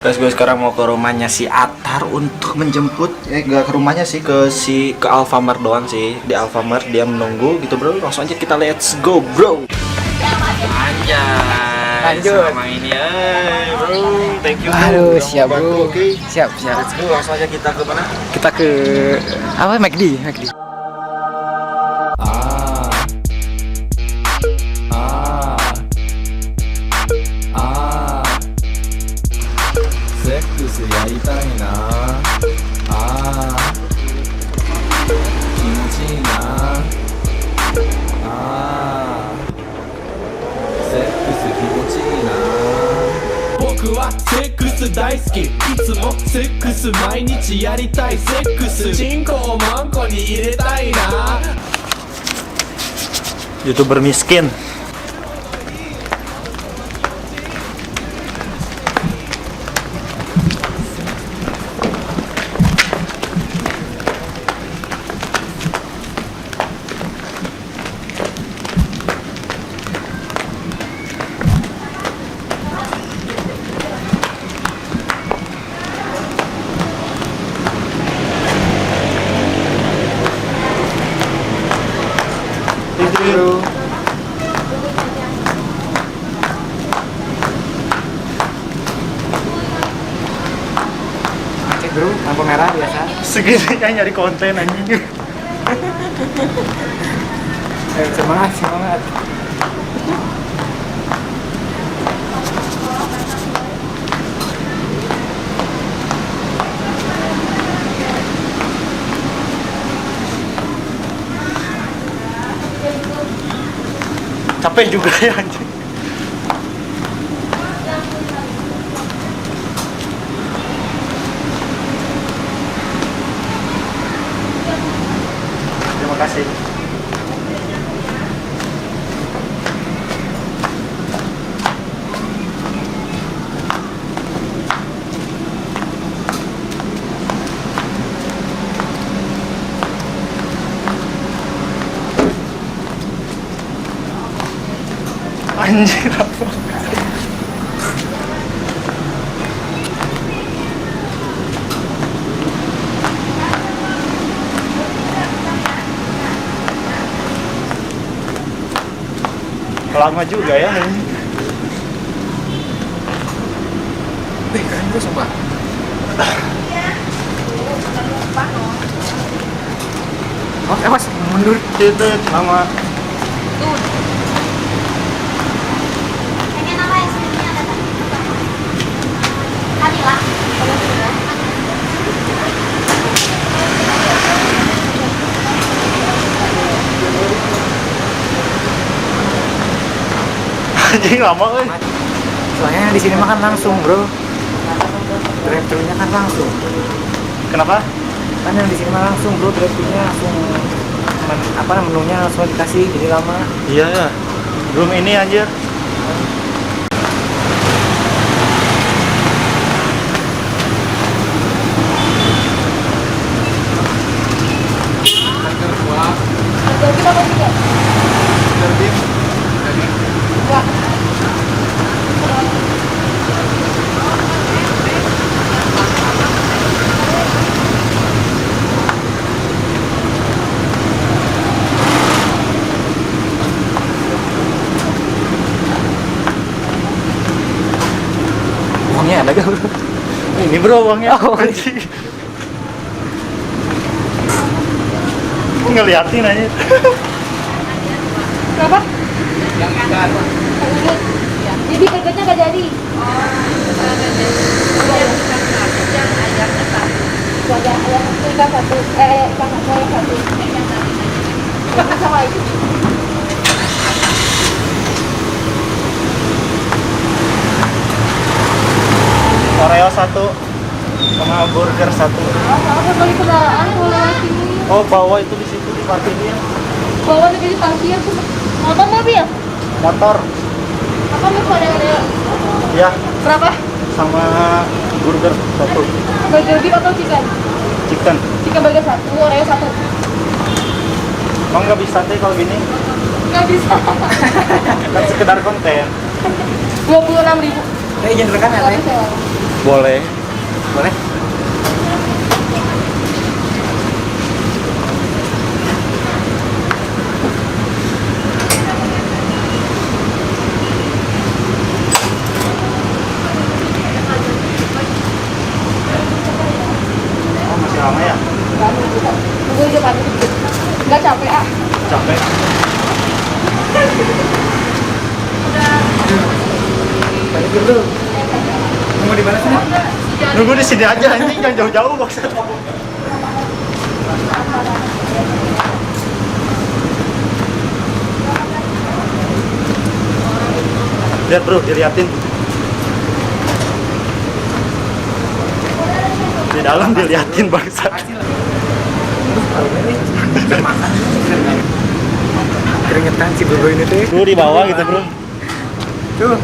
Guys, gue sekarang mau ke rumahnya si Atar untuk menjemput. Gak ke rumahnya sih, ke Alfamart doang sih. Di Alfamart dia menunggu gitu bro. Langsung aja kita let's go bro. Anjay. Lanjut. Sama ini bro. Thank you bro. Aduh, Udah siap mau bantu, bro. oke? Siap. Let's go, langsung aja kita ke mana? Kita ke apa? McD. YouTuber miskin. Bro. Cek bro, lampu merah biasa. Segini nyari konten anjing. Semangat. Capek juga ya anjing. Terima kasih. Anjir apa? Lama juga ya ini. Keren bro sumpah. Oh, mas mundur. Itu lama. Pengen apa ya sininya ada tadi? Vanilla. Kalau sudah. Anjing lama euy. Soalnya di sini makan langsung bro. Drive-thru-nya kan langsung. Kenapa? Kan yang di sini mah langsung bro, drive-thru-nya langsung menunya langsung dikasih, jadi lama. Iya ya. Belum ini anjir. Harga kita apa juga? Enggak. Uangnya ada gak bro? Ini bro uangnya. Oh, iya. Anjing. Ngeliatin aja. Berapa? Yang ikan. Ini. Ya. Jadi kerjanya nggak jadi. Itu aja ayam ikan satu. Ikan satu. Ikan sama itu. Oreo 1 sama burger 1. Apa kali kendaraan kalau lewat sini? Oh, bawa itu di situ di parkirnya. Bawa lagi di parkir tuh. Motor mobil? Motor. Apa mau ada? Ya, Berapa? sama burger 1. Burger beef atau chicken? Chicken. Chicken burger 1, Oreo 1. Emang nggak bisa teh kalau gini? Nggak bisa. Kan sekedar konten. 26.000. Izin rekam ya, Nggak Teh? bisa. Boleh. Boleh? Oh, masih lama ya? Tunggu aja Pak. Nggak capek ah. Capek. Balik dulu. Nunggu di mana sih? Nunggu di sini aja anjing, jangan jauh-jauh maksud. Lihat bro, diliatin. Di dalam diliatin bangsa. Keringetan si bro ini tuh. Tuh di bawah gitu bro. Tuh.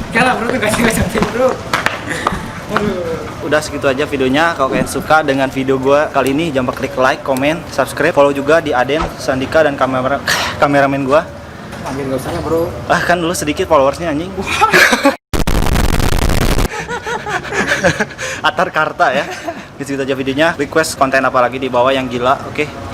Kalah bro, tuh kasih cantik bro. Udah segitu aja videonya. Kalau kalian suka dengan video gua kali ini, jangan lupa klik like, komen, subscribe, follow juga di Aden, Sandika dan kameramen gua. Amin gak usahnya bro. Ah kan dulu sedikit followersnya anjing. Atar Karta ya. Segitu aja videonya. Request konten apa lagi di bawah yang gila, oke?